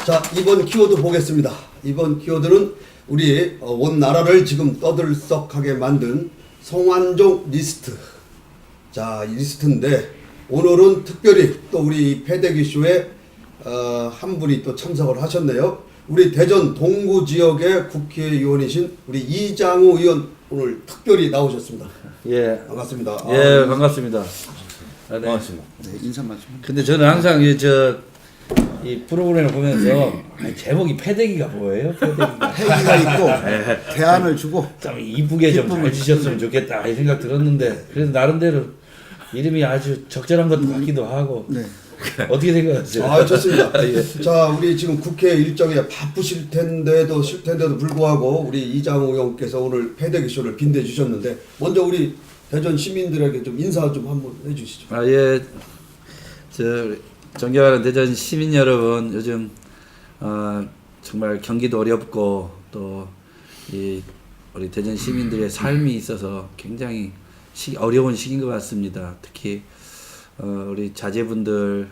자, 이번 키워드 보겠습니다. 이번 키워드는 우리 온 나라를 지금 떠들썩하게 만든 성완종 리스트. 자, 이 리스트인데 오늘은 특별히 또 우리 패대기 쇼에 한 분이 또 참석을 하셨네요. 우리 대전 동구 지역의 국회의원이신 우리 이장우 의원 오늘 특별히 나오셨습니다. 예, 반갑습니다. 예, 반갑습니다. 네. 반갑습니다. 네, 인사만 좀. 근데 저는 항상 이 프로그램을 보면서 제목이 패대기가 뭐예요? 패대기가 패기가 있고 대안을 주고 좀 이쁘게 좀 잘 지셨으면 좋겠다 이 생각 들었는데 그래도 나름대로 이름이 아주 적절한 것도 같기도 하고. 네. 어떻게 생각하세요? 아, 좋습니다. 예. 자, 우리 지금 국회 일정에 바쁘실 텐데도 불구하고 우리 이장우 의원께서 오늘 패대기 쇼를 빛내 주셨는데 먼저 우리 대전 시민들에게 좀 인사 좀 한번 해주시죠. 아, 예. 존경하는 대전 시민 여러분, 요즘 정말 경기도 어렵고 또 우리 대전 시민들의 삶이 있어서 굉장히 어려운 시기인 것 같습니다. 특히 우리 자제분들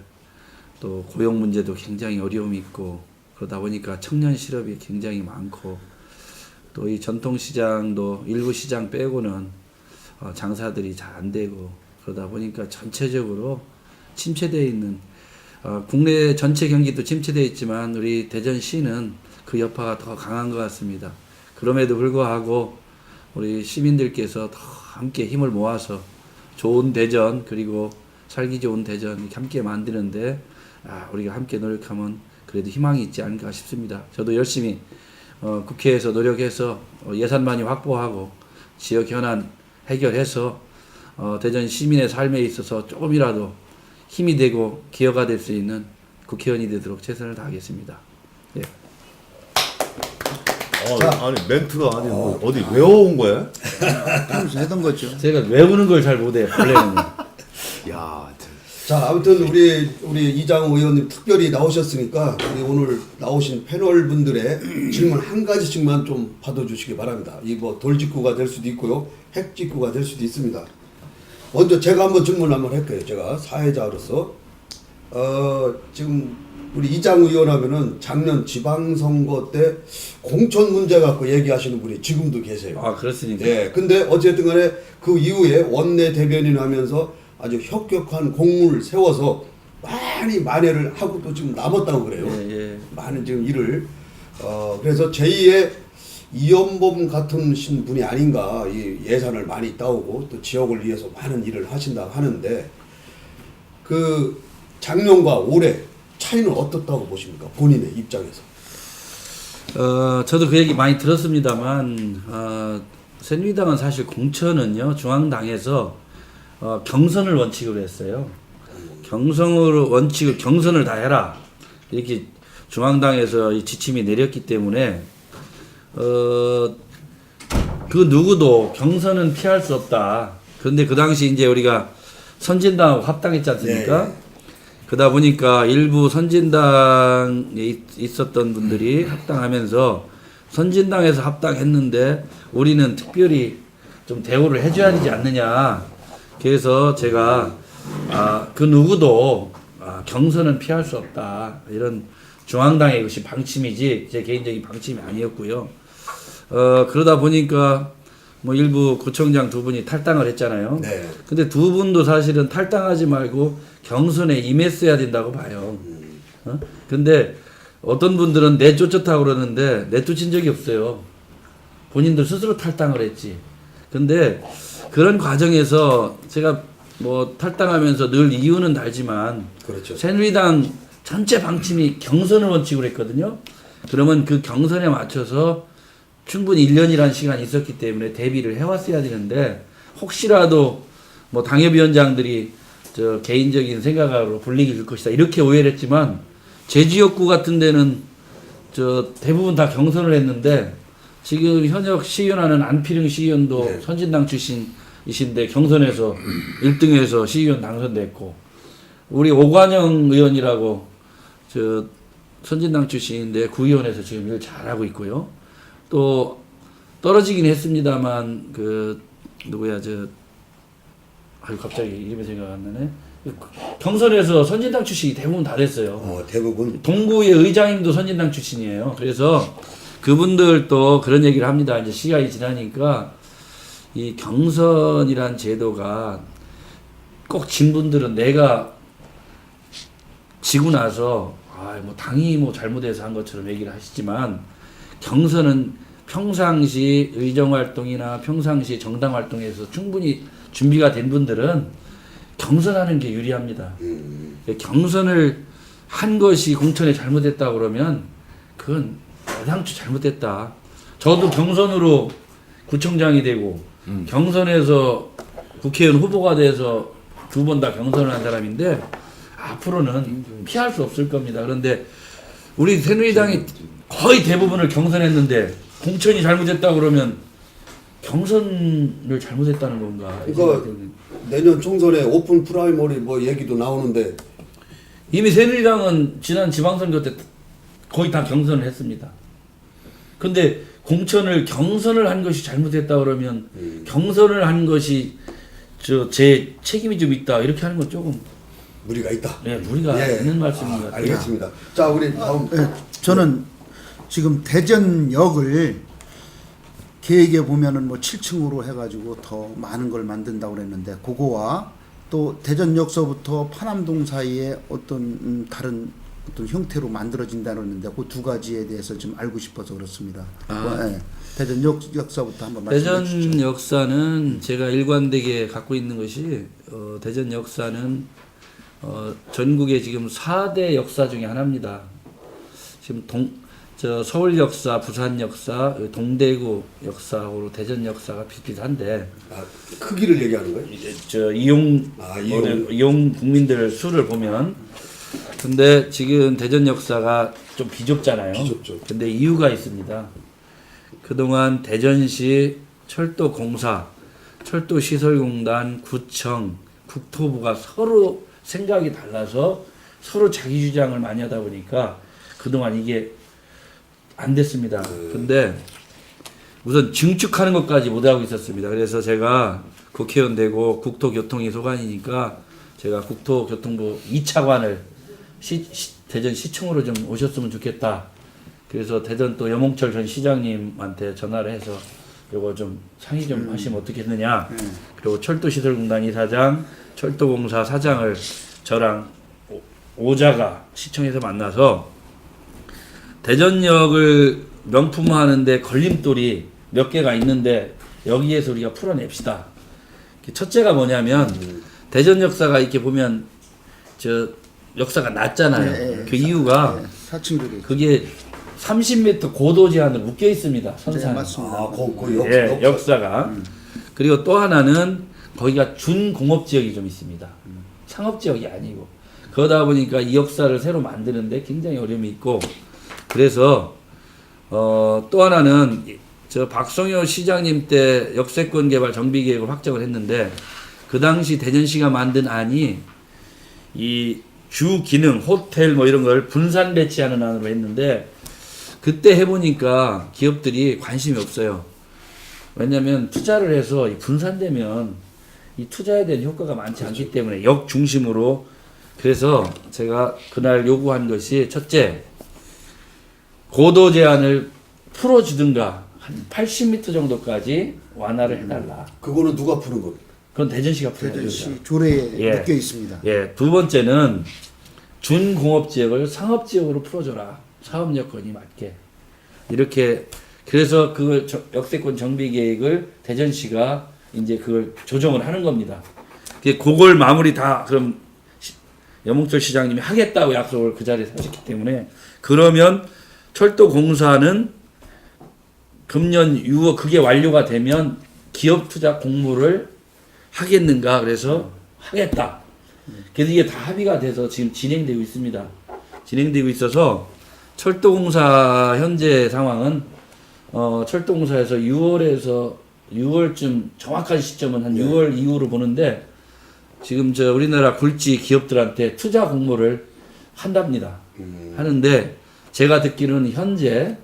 또 고용 문제도 굉장히 어려움이 있고 그러다 보니까 청년 실업이 굉장히 많고 또 이 전통시장도 일부 시장 빼고는 장사들이 잘 안 되고 그러다 보니까 전체적으로 침체되어 있는 국내 전체 경기도 침체되어 있지만 우리 대전시는 그 여파가 더 강한 것 같습니다. 그럼에도 불구하고 우리 시민들께서 더 함께 힘을 모아서 좋은 대전 그리고 살기 좋은 대전 이렇게 함께 만드는데 우리가 함께 노력하면 그래도 희망이 있지 않을까 싶습니다. 저도 열심히 국회에서 노력해서 예산 많이 확보하고 지역 현안 해결해서 대전 시민의 삶에 있어서 조금이라도 힘이 되고 기여가 될 수 있는 국회의원이 되도록 최선을 다하겠습니다. 예. 아니 멘트가 아니 뭐 어디 외워온 거야? 하면서 하던 거죠. 제가 외우는 걸 잘 못해요. 원래는. 야, 자, 아무튼 우리 이장우 의원님 특별히 나오셨으니까 우리 오늘 나오신 패널 분들의 질문 한 가지씩만 좀 받아주시기 바랍니다. 이 뭐 돌직구가 될 수도 있고요, 핵직구가 될 수도 있습니다. 먼저 제가 한번 질문 한번 할게요. 제가 사회자로서 지금 우리 이장우 의원 하면은 작년 지방선거 때 공천 문제 갖고 얘기하시는 분이 지금도 계세요. 아, 그렇습니까? 예. 근데 어쨌든 간에 그 이후에 원내 대변인 하면서 아주 혁혁한 공문을 세워서 많이 만회를 하고 또 지금 남았다고 그래요. 예. 많은 지금 일을 그래서 제2의 이연범 같은 분이 아닌가. 이 예산을 많이 따오고 또 지역을 위해서 많은 일을 하신다고 하는데 그 작년과 올해 차이는 어떻다고 보십니까? 본인의 입장에서. 저도 그 얘기 많이 들었습니다만 새누리당은 사실 공천은요 중앙당에서 경선을 원칙으로 했어요. 경선을 다 해라 이렇게 중앙당에서 이 지침이 내렸기 때문에 그 누구도 경선은 피할 수 없다. 그런데 그 당시 이제 우리가 선진당하고 합당했지 않습니까? 네. 그러다 보니까 일부 선진당에 있었던 분들이 합당하면서 선진당에서 합당했는데 우리는 특별히 좀 대우를 해줘야 되지 않느냐. 그래서 제가 그 누구도 경선은 피할 수 없다. 이런 중앙당의 것이 방침이지 제 개인적인 방침이 아니었고요. 그러다 보니까 뭐 일부 구청장 두 분이 탈당을 했잖아요. 네. 근데 두 분도 사실은 탈당하지 말고 경선에 임했어야 된다고 봐요. 근데 어떤 분들은 내쫓았다고 그러는데 내쫓은 적이 없어요. 본인들 스스로 탈당을 했지. 근데 그런 과정에서 제가 뭐 탈당하면서 늘 이유는 달지만 그렇죠. 새누리당 전체 방침이 경선을 원칙으로 했거든요. 그러면 그 경선에 맞춰서 충분히 1년이라는 시간이 있었기 때문에 대비를 해왔어야 되는데 혹시라도 뭐 당협위원장들이 저 개인적인 생각으로 불리기 줄 것이다 이렇게 오해를 했지만 제 지역구 같은 데는 저 대부분 다 경선을 했는데 지금 현역 시의원하는 안필흥 시의원도 네. 선진당 출신이신데 경선에서 1등해서 시의원 당선됐고 우리 오관영 의원이라고 저 선진당 출신인데 구의원에서 지금 일 잘하고 있고요. 또 떨어지긴 했습니다만 그 누구야 갑자기 이름이 생각 안 나네. 경선에서 선진당 출신이 대부분 다 됐어요. 대부분. 동구의 의장님도 선진당 출신이에요. 그래서 그분들도 그런 얘기를 합니다. 이제 시간이 지나니까 이 경선이란 제도가 꼭 진분들은 내가 지고 나서 뭐 당이 뭐 잘못해서 한 것처럼 얘기를 하시지만 경선은 평상시 의정활동이나 평상시 정당활동에서 충분히 준비가 된 분들은 경선하는 게 유리합니다. 경선을 한 것이 공천에 잘못됐다고 그러면 그건 애당초 잘못됐다. 저도 경선으로 구청장이 되고 경선에서 국회의원 후보가 돼서 2번 다 경선을 한 사람인데 앞으로는 피할 수 없을 겁니다. 그런데 우리 새누리당이 거의 대부분을 경선했는데 공천이 잘못됐다고 그러면 경선을 잘못했다는 건가? 그러니까 내년 총선에 오픈 프라이머리 뭐 얘기도 나오는데 이미 새누리당은 지난 지방선거 때 거의 다 경선을 했습니다. 근데 공천을 경선을 한 것이 잘못했다 그러면 경선을 한 것이 제 책임이 좀 있다 이렇게 하는 건 조금 무리가 있다. 네, 무리가 있는 말씀인 것 같아요. 알겠습니다. 자, 우리 다음. 저는 지금 대전역을 계획에 보면은 뭐 7층으로 해가지고 더 많은 걸 만든다고 그랬는데 그거와 또 대전역서부터 파남동 사이에 어떤 다른 어떤 형태로 만들어진다고 했는데 그 두 가지에 대해서 좀 알고 싶어서 그렇습니다. 대전역 역사부터 한번 말씀해 주시죠. 대전 역사는 제가 일관되게 갖고 있는 것이 대전 역사는 전국에 지금 4대 역사 중에 하나입니다. 지금 서울 역사, 부산 역사, 동대구 역사하고 대전 역사가 비슷비슷한데 크기를 얘기하는 거예요? 이제 이용 국민들 수를 보면 근데 지금 대전 역사가 좀 비좁잖아요. 비좁죠. 근데 이유가 있습니다. 그동안 대전시 철도공사, 철도시설공단, 구청, 국토부가 서로 생각이 달라서 서로 자기 주장을 많이 하다 보니까 그동안 이게 안 됐습니다. 근데 우선 증축하는 것까지 못하고 있었습니다. 그래서 제가 국회의원 되고 국토교통이 소관이니까 제가 국토교통부 2차관을 대전시청으로 좀 오셨으면 좋겠다. 그래서 대전 또 염홍철 전 시장님한테 전화를 해서 요거 좀 상의 좀 하시면 어떻겠느냐. 그리고 철도시설공단 이사장, 철도공사 사장을 저랑 오자가 시청에서 만나서 대전역을 명품화하는데 걸림돌이 몇 개가 있는데 여기에서 우리가 풀어냅시다. 첫째가 뭐냐면 대전 역사가 이렇게 보면 저 역사가 낮잖아요. 그 이유가 4층들이 그게 30m 고도 제한을 묶여 있습니다. 선산. 맞습니다. 역사가. 그리고 또 하나는 거기가 준공업 지역이 좀 있습니다. 상업 지역이 아니고. 그러다 보니까 이 역사를 새로 만드는데 굉장히 어려움이 있고 그래서 또 하나는 저 박성효 시장님 때 역세권 개발 정비 계획을 확정을 했는데 그 당시 대전시가 만든 안이 이 주 기능 호텔 뭐 이런 걸 분산 배치하는 안으로 했는데 그때 해보니까 기업들이 관심이 없어요. 왜냐하면 투자를 해서 분산되면 이 투자에 대한 효과가 많지 않기 때문에 역 중심으로 그래서 제가 그날 요구한 것이 첫째 고도 제한을 풀어주든가 한 80m 정도까지 완화를 해달라. 그거는 누가 푸는 겁니까? 그건 대전시가 풀어야죠. 대전시 조례에 묶여 있습니다. 예, 두 번째는 준공업 지역을 상업 지역으로 풀어줘라. 사업 여건이 맞게 이렇게 그래서 그걸 역세권 정비 계획을 대전시가 이제 그걸 조정을 하는 겁니다. 그걸 마무리 다 그럼 염홍철 시장님이 하겠다고 약속을 그 자리에서 하셨기 때문에 그러면 철도공사는 금년 6월 그게 완료가 되면 기업 투자 공모를 하겠는가 그래서 하겠다. 그래서 이게 다 합의가 돼서 지금 진행되고 있습니다. 진행되고 있어서 철도공사 현재 상황은 철도공사에서 6월쯤 정확한 시점은 한 6월 이후로 보는데 지금 저 우리나라 굴지 기업들한테 투자 공모를 한답니다. 하는데 제가 듣기로는 현재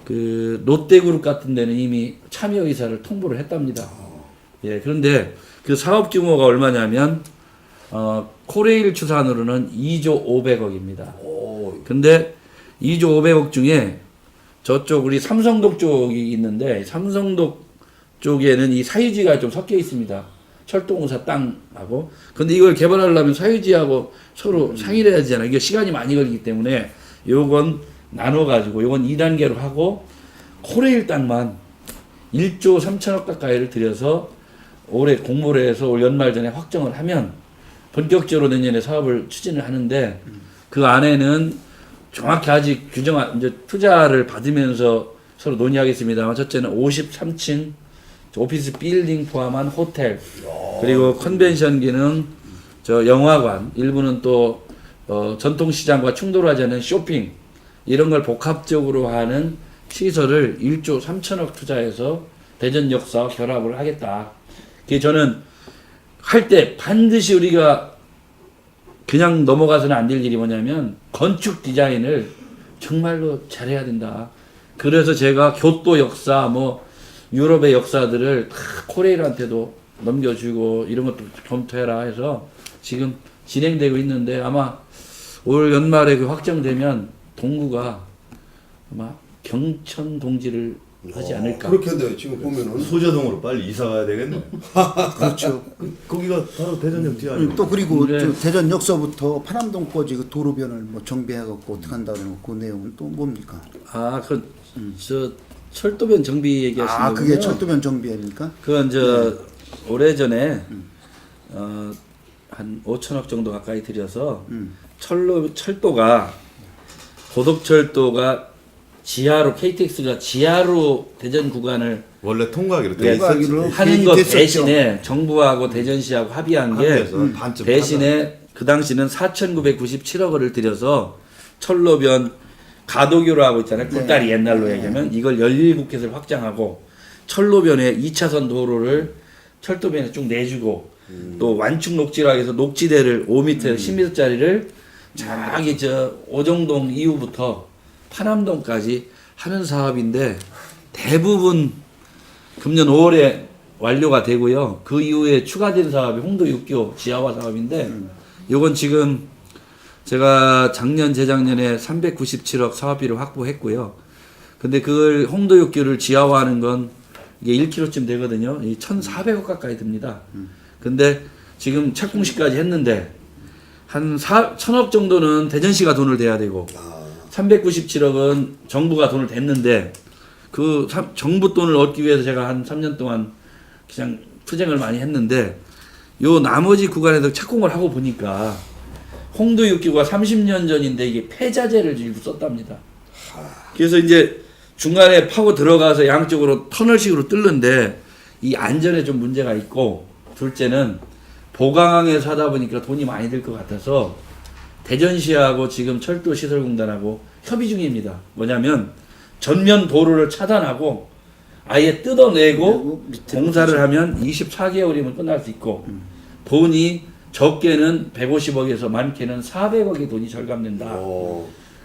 그 롯데그룹 같은 데는 이미 참여 의사를 통보를 했답니다. 예, 그런데 그 사업 규모가 얼마냐면 코레일 추산으로는 2조 500억입니다. 오, 근데 2조 500억 중에 저쪽 우리 삼성동 쪽이 있는데 삼성동 쪽에는 이 사유지가 좀 섞여 있습니다. 철도공사 땅하고. 근데 이걸 개발하려면 사유지하고 서로 상의를 해야 되잖아요. 이게 시간이 많이 걸리기 때문에 요건 나눠가지고 요건 2단계로 하고 코레일 땅만 1조 3천억 가까이를 들여서 올해 공모를 해서 올 연말 전에 확정을 하면 본격적으로 내년에 사업을 추진을 하는데 그 안에는 정확히 아직 이제 투자를 받으면서 서로 논의하겠습니다만 첫째는 53층 오피스 빌딩 포함한 호텔 그리고 컨벤션 기능 저 영화관 일부는 또 전통시장과 충돌하지 않는 쇼핑 이런 걸 복합적으로 하는 시설을 1조 3천억 투자해서 대전 역사와 결합을 하겠다. 그게 저는 할 때 반드시 우리가 그냥 넘어가서는 안 될 일이 뭐냐면 건축 디자인을 정말로 잘해야 된다. 그래서 제가 교토 역사 뭐 유럽의 역사들을 다 코레일한테도 넘겨주고 이런 것도 검토해라 해서 지금 진행되고 있는데 아마 올 연말에 그 확정되면 동구가 아마 경천 동지를 하지 않을까. 그렇게 돼요. 지금 보면은 소재동으로 빨리 이사 가야 되겠네. 그렇죠. 거기가 바로 대전역 뒤 아니에요? 또 그리고 네. 저 대전 역서부터 파남동까지 그 도로변을 뭐 정비해갖고 어떻게 한다는 그 내용은 또 뭡니까? 아, 저 철도변 정비 얘기하시는 아, 거군요. 그게 철도변 정비입니까? 그건 오래전에 한 5천억 정도 가까이 들여서 철도가 고속철도가 지하로 KTX가 지하로 대전 구간을 원래 통과하기로 돼 네. 있었지. 통과하기로 하는 것 됐었죠. 대신에 정부하고 대전시하고 합의한 게 합의해서 반쯤 대신에 그 당시는 4,997억 원을 들여서 철로변 가도교로 하고 있잖아요. 굴다리 옛날로 얘기하면 이걸 17개를 확장하고 철로변에 2차선 도로를 철도변에 쭉 내주고 또 완충 녹지라 해서 녹지대를 5m, 10m짜리를 저기 저 오정동 이후부터 파남동까지 하는 사업인데 대부분 금년 5월에 완료가 되고요. 그 이후에 추가된 사업이 홍도 6교 지하화 사업인데 요건 지금 제가 작년 재작년에 397억 사업비를 확보했고요. 근데 그걸 홍도 6교를 지하화하는 건 이게 1km쯤 되거든요. 이 1,400억 가까이 듭니다. 근데 지금 착공식까지 했는데 한 1,000억 정도는 대전시가 돈을 대야 되고 397억은 정부가 돈을 댔는데 그 정부 돈을 얻기 위해서 제가 한 3년 동안 그냥 투쟁을 많이 했는데 요 나머지 구간에서 착공을 하고 보니까 홍도 6기가 30년 전인데 이게 폐자재를 일부 썼답니다. 그래서 이제 중간에 파고 들어가서 양쪽으로 터널식으로 뚫는데 이 안전에 좀 문제가 있고 둘째는 보강항에서 하다 보니까 돈이 많이 들 것 같아서 대전시하고 지금 철도시설공단하고 협의 중입니다. 뭐냐면 전면 도로를 차단하고 아예 뜯어내고 공사를 하면 24개월이면 끝날 수 있고 돈이 적게는 150억에서 많게는 400억의 돈이 절감된다.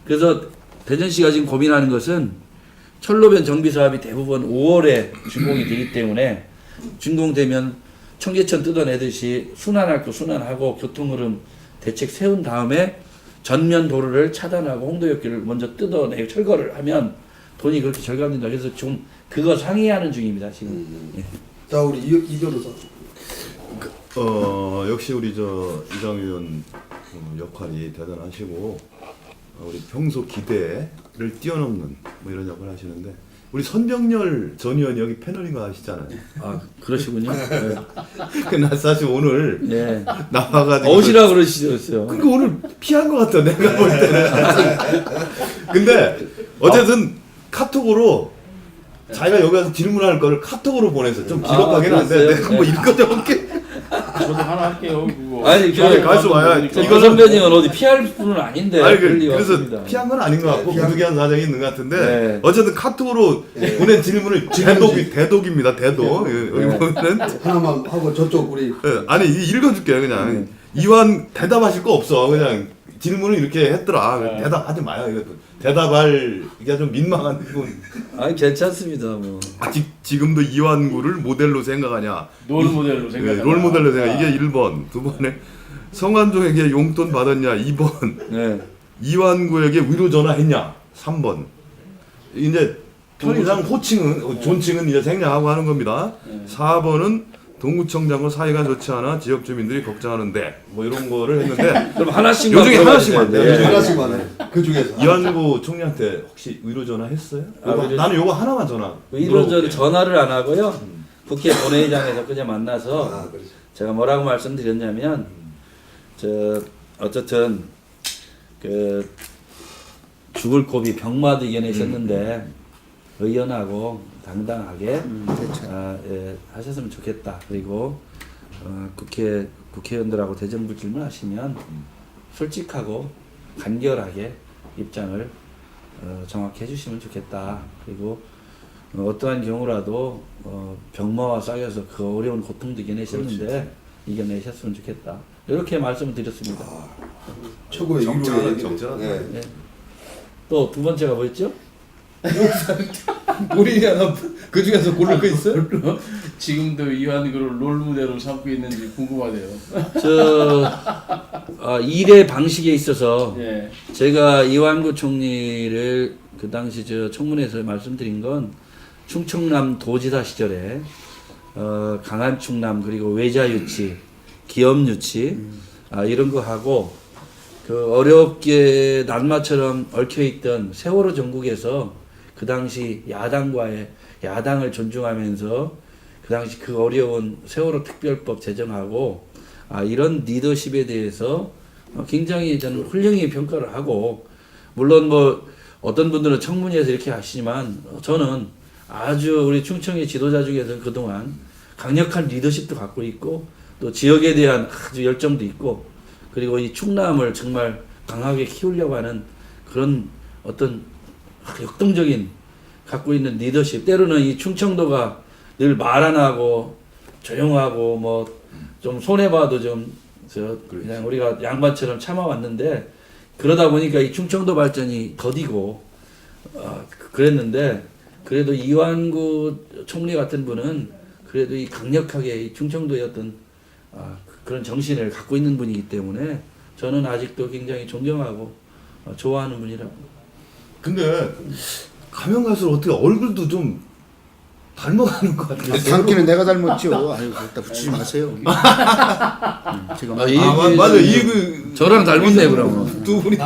그래서 대전시가 지금 고민하는 것은 철로변 정비 사업이 대부분 5월에 준공이 되기 때문에 준공되면 청계천 뜯어내듯이 순환할 거 순환하고 교통흐름 대책 세운 다음에 전면 도로를 차단하고 홍도역길을 먼저 뜯어내고 철거를 하면 돈이 그렇게 절감된다. 그래서 좀 그거 상의하는 중입니다 지금. 예. 자 우리 이 변호사. 역시 우리 저 이장위원 역할이 대단하시고 우리 평소 기대를 뛰어넘는 뭐 이런 역할을 하시는데 우리 선병렬 전 의원이 여기 패널인 거 아시잖아요. 아 그러시군요. 네. 나 사실 오늘 네. 나와가지고 오시라 그러시죠. 그러니까 오늘 피한 것 같아 내가 볼 때는. 근데 어쨌든 카톡으로 자기가 여기 와서 질문할 거를 카톡으로 보내서 좀 기록하긴 한데 그랬어요? 내가 뭐 읽어줘 볼게. 저도 하나 할게요. 그거. 아니 저기 가서 와야 이거 선배님은 어디 피할 분은 아닌데 아니, 그럴 리가 그래서 없습니다. 피한 건 아닌 것 같고 부득이한 사정이 있는 것 같은데 네. 어쨌든 카톡으로 보낸 질문을 대독입니다. 대독. 여기 보면은 하나만 하고 저쪽 우리 아니 읽어줄게요 그냥. 이완 대답하실 거 없어 그냥 질문을 이렇게 했더라. 네. 대답하지 마요. 이거 대답할 이게 좀 민망한 부분. 아니 괜찮습니다 뭐. 지금도 이완구를 모델로 생각하냐? 롤 모델로 네, 생각하냐. 롤 모델로 생각. 이게 1번. 두 번에 성완종에게 용돈 받았냐? 2번. 네. 이완구에게 위로 전화했냐? 3번. 이제 편의상 호칭은 존칭은 이제 생략하고 하는 겁니다. 4번은 동구청장과 사이가 좋지 않아 지역 주민들이 걱정하는데 뭐 이런 거를 했는데 그럼 하나씩 요 중에 하나씩만 돼요. 네. 하나씩만 해. 그 중에서. 이완구 총리한테 혹시 위로 전화했어요? 요거, 나는 요거 하나만 전화. 이런저런 물어볼게. 전화를 안 하고요. 국회 본회의장에서 그냥 만나서 아, 그렇죠. 제가 뭐라고 말씀드렸냐면 어쨌든 그 죽을 고비 병마도 이겨내셨는데 의연하고 당당하게 하셨으면 좋겠다. 그리고 국회의원들하고 대정부 질문하시면 솔직하고 간결하게 입장을 정확히 해주시면 좋겠다. 그리고 어떠한 경우라도 병마와 싸여서 그 어려운 고통도 이겨내셨는데 이겨내셨으면 좋겠다. 이렇게 말씀을 드렸습니다. 최고의 정직하다, 이유의 정직하다. 네. 네. 또 두 번째가 뭐였죠? 본인이 하나 그 중에서 고를 거 있어요? 지금도 이완구를 롤 모델로 삼고 있는지 궁금하네요. 일의 방식에 있어서 예. 제가 이완구 총리를 그 당시 청문회에서 말씀드린 건 충청남 도지사 시절에 강한 충남 그리고 외자 유치, 기업 유치 이런 거 하고 그 어렵게 난마처럼 얽혀있던 세월호 전국에서 그 당시 야당을 존중하면서 그 당시 그 어려운 세월호 특별법 제정하고 이런 리더십에 대해서 굉장히 저는 훌륭히 평가를 하고 물론 뭐 어떤 분들은 청문회에서 이렇게 하시지만 저는 아주 우리 충청의 지도자 중에서 그동안 강력한 리더십도 갖고 있고 또 지역에 대한 아주 열정도 있고 그리고 이 충남을 정말 강하게 키우려고 하는 그런 어떤 역동적인 갖고 있는 리더십 때로는 이 충청도가 늘 말 안 하고 조용하고 뭐 좀 손해봐도 좀 그냥 우리가 양반처럼 참아왔는데 그러다 보니까 이 충청도 발전이 더디고 그랬는데 그래도 이완구 총리 같은 분은 그래도 이 강력하게 이 충청도의 어떤 그런 정신을 갖고 있는 분이기 때문에 저는 아직도 굉장히 존경하고 좋아하는 분이라고. 근데 가면 갈수록 어떻게 얼굴도 좀 닮아가는 것 같아요. 당기는 내가 닮았죠. 아유, 갖다 붙이지 마세요. 지금 맞아. 이그 저랑 닮았네 그러면. 두 분이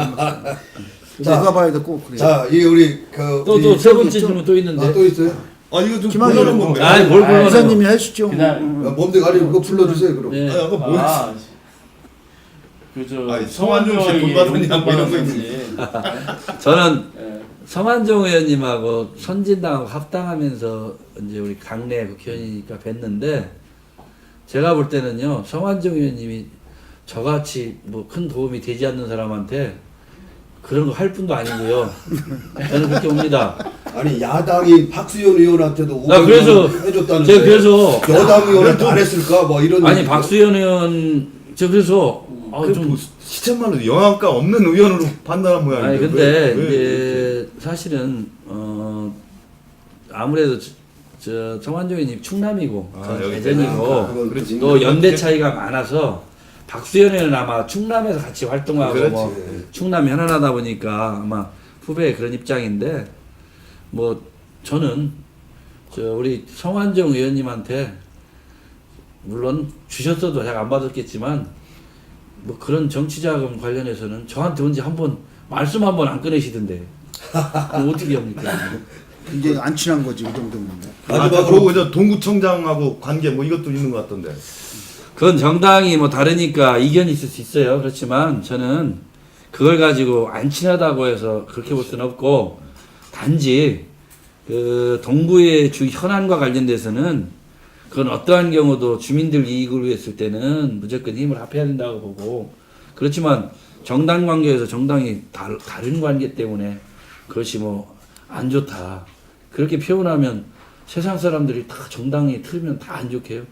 누가 봐야 돼 꼭 그래. 자, 이 우리 또 세 번째 질문 또 있는데. 또 있어요? 이거 좀 김학의 곤란한 건데. 아이 뭘 불러내? 기사님이 하시죠. 그냥 뭔데 아니 그거 불러주세요 그럼. 네. 아까 뭐였어? 그저 아니, 성완종 씨돈 받았냐, 뭐 이런 거 있는지. 저는 예. 성완종 의원님하고 선진당하고 합당하면서 이제 우리 강내 국회의원이니까 뵀는데 제가 볼 때는요 성완종 의원님이 저같이 뭐 큰 도움이 되지 않는 사람한테 그런 거 할 분도 아니고요. 저는 그렇게 봅니다. 아니 야당인 박수현 의원한테도 그래서 해줬다는데 제가 그래서 여당 의원한테 안 했을까 뭐 이런 아니 박수현 의원 저 그래서 좀 시쳇말로 영양가 없는 의원으로 판단한 모양인데. 아니 근데 왜 이제 사실은 아무래도 저 성완종 의원님 충남이고 저는 여기 대전이고 그건 그렇지. 또 연대 차이가 많아서 박수현 의원은 아마 충남에서 같이 활동하고 그렇지. 뭐 충남 현안하다 보니까 아마 후배의 그런 입장인데 뭐 저는 우리 성완종 의원님한테 물론 주셨어도 제가 안 받았겠지만 뭐 그런 정치자금 관련해서는 저한테 언제 한번 말씀 한번 안 꺼내시던데 그럼 어떻게 합니까? 이제 안 친한 거지 그 정도면. 그리고 이제 동구청장하고 관계 뭐 이것도 있는 것 같던데. 그건 정당이 뭐 다르니까 이견이 있을 수 있어요. 그렇지만 저는 그걸 가지고 안 친하다고 해서 그렇게 볼 수는 없고 단지 그 동구의 주 현안과 관련돼서는 그건 어떠한 경우도 주민들 이익을 위했을 때는 무조건 힘을 합해야 된다고 보고 그렇지만 정당 관계에서 정당이 다른 관계 때문에 그것이 뭐 안 좋다 그렇게 표현하면 세상 사람들이 다 정당이 틀면 다 안 좋게 해요.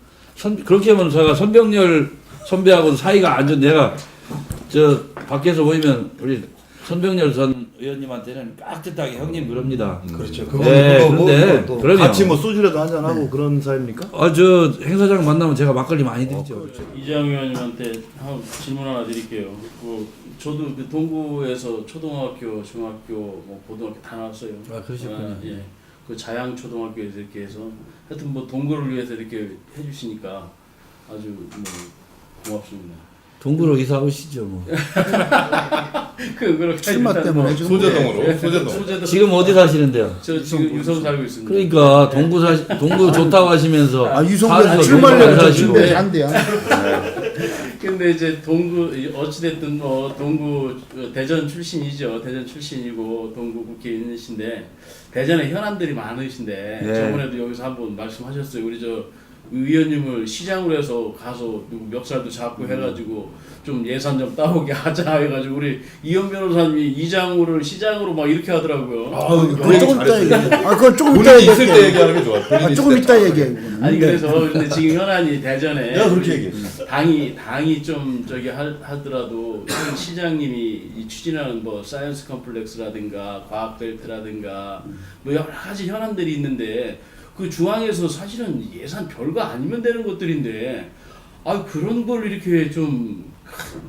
그렇게 하면 제가 선병열 선배하고는 사이가 안 좋은 내가 저 밖에서 보이면 우리 손병렬 전 의원님한테는 깍듯하게 형님 그럽니다. 그렇죠. 네, 그거고 그런데 또 그럼요. 같이 뭐 소주라도 한잔 하고 그런 사이입니까? 저 행사장 만나면 제가 막걸리 많이 드리죠. 이장 의원님한테 한 질문 하나 드릴게요. 저도 그 동구에서 초등학교, 중학교, 뭐 고등학교 다 나왔어요. 아, 그러셨군요. 예. 그 자양 초등학교에서 이렇게 해서 하여튼 뭐 동구를 위해서 이렇게 해주시니까 아주 뭐 고맙습니다. 동구로 이사 오시죠 뭐. 그렇게 출마 일단 때문에 뭐 지금 소재동으로 소재동. 소재동. 지금 어디 사시는데요? 저 지금 유성 살고 있습니다. 그러니까 동구 좋다고 하시면서 유성대 사는 거 출마하려고 동구 안 저 사시고. 준비 한대요. 근데 이제 동구 어찌됐든 뭐 동구 대전 출신이죠. 대전 출신이고 동구 국회의원이신데 대전에 현안들이 많으신데 네. 저번에도 여기서 한번 말씀하셨어요. 우리 저 의원님을 시장으로 해서 가서 누구 멱살도 잡고 해가지고 좀 예산 좀 따오게 하자 해가지고 우리 이현 변호사님이 이장우를 시장으로 막 이렇게 하더라고요. 그건 조금 이따 얘기해. 그건 조금 이따 본인이 있을 때 얘기해. 얘기하는 게 좋아. 본인이 조금 있을 때. 이따 얘기해. 아니 그래서 근데 지금 현안이 대전에 내가 그렇게 얘기했어. 당이 좀 저기 하더라도 현 시장님이 이 추진하는 뭐 사이언스 컴플렉스라든가 과학 벨트라든가 뭐 여러 가지 현안들이 있는데 그 중앙에서 사실은 예산 별거 아니면 되는 것들인데 그런 걸 이렇게 좀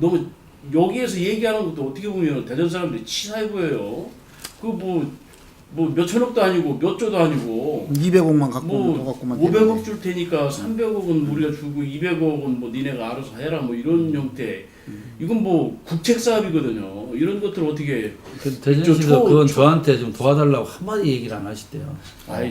너무 여기에서 얘기하는 것도 어떻게 보면 대전 사람들이 치사해 보여요. 그 뭐 몇천억도 아니고 몇 조도 아니고 200억만 갖고 뭐 갖고만 500억 줄 테니까 300억은 우리가 주고 200억은 뭐 니네가 알아서 해라 뭐 이런 형태. 이건 뭐 국책 사업이거든요. 이런 것들 어떻게 대전시에서 그건 저한테 좀 도와달라고 한마디 얘기를 안 하시대요.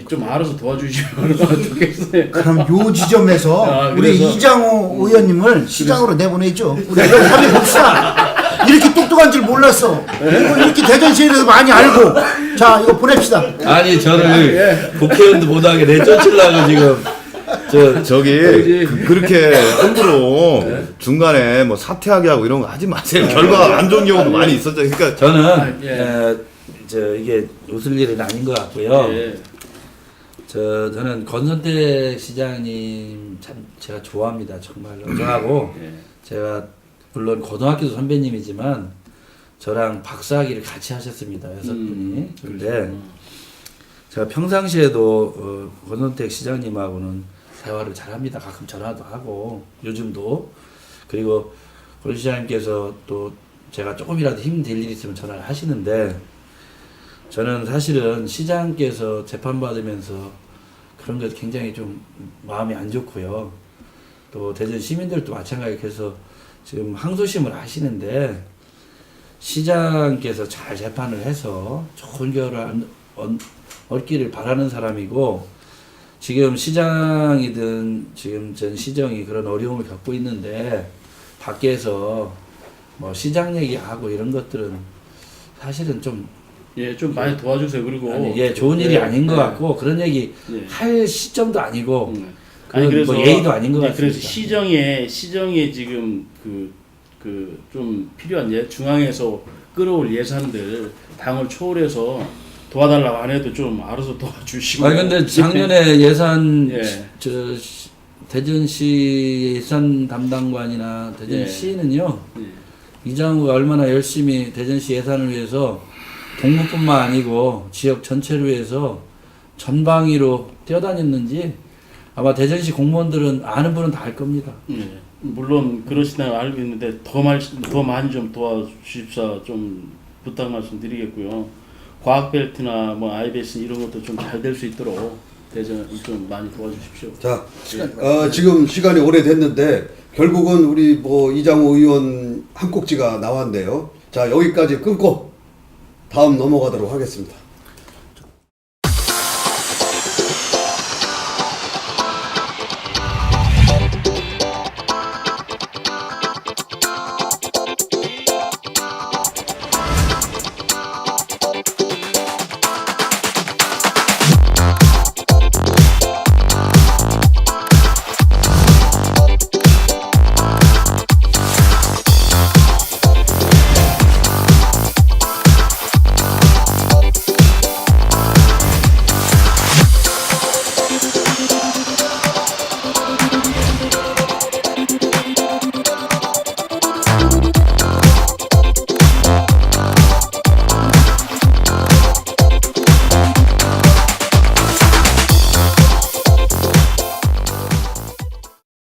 좀 알아서 도와주시면 좋겠어요. 그럼 요 지점에서 우리 그래서 이장호 의원님을 시장으로 내보내죠. 우리 여기 합의 봅시다. 이렇게 똑똑한 줄 몰랐어. 이거 이렇게 대전시에서 많이 알고. 자, 이거 보냅시다. 아니 저를 국회의원도 못하게 내쫓으려고 지금 저기 그렇게 함부로 중간에 뭐 사퇴하게 하고 이런 거 하지 마세요. 결과가 안 좋은 경우도 많이 있었죠. 그러니까 저는 이게 웃을 일은 아닌 것 같고요. 예. 저는 권선택 시장님 참 제가 좋아합니다. 정말로 좋아하고 예. 제가 물론 고등학교 선배님이지만 저랑 박사학위를 같이 하셨습니다. 6분이. 근데 제가 평상시에도 권선택 시장님하고는 대화를 잘합니다. 가끔 전화도 하고 요즘도. 그리고 권 시장님께서 또 제가 조금이라도 힘들 일 있으면 전화를 하시는데 저는 사실은 시장께서 재판받으면서 그런 것 굉장히 좀 마음이 안 좋고요. 또 대전 시민들도 마찬가지로 해서 지금 항소심을 하시는데 시장께서 잘 재판을 해서 좋은 결과를 얻기를 바라는 사람이고 지금 시장이든 지금 전 시정이 그런 어려움을 겪고 있는데 밖에서 뭐 시장 얘기하고 이런 것들은 사실은 좀 좀 많이 도와주세요. 그리고 좋은 일이 아닌 것 같고 그런 얘기 예. 할 시점도 아니고 아니 그래서 뭐 예의도 아닌 것 같습니다. 그래서 시정에 지금 좀 필요한 중앙에서 끌어올 예산들 당을 초월해서 도와달라고 안 해도 좀 알아서 도와주시고. 근데 작년에 예산 예. 대전시 예산 담당관이나 대전시는요 예. 이장우가 얼마나 열심히 대전시 예산을 위해서 동구뿐만 아니고 지역 전체를 위해서 전방위로 뛰어다녔는지 아마 대전시 공무원들은 아는 분은 다 알 겁니다. 예. 물론 그러시다고 알고 있는데 더 많이 좀 도와주십사 좀 부탁 말씀드리겠고요. 과학 벨트나 뭐 IBS 이런 것도 좀 잘 될 수 있도록 대전 좀 많이 도와주십시오. 자, 지금 시간이 오래됐는데 결국은 우리 뭐 이장호 의원 한 꼭지가 나왔네요. 자, 여기까지 끊고 다음 넘어가도록 하겠습니다.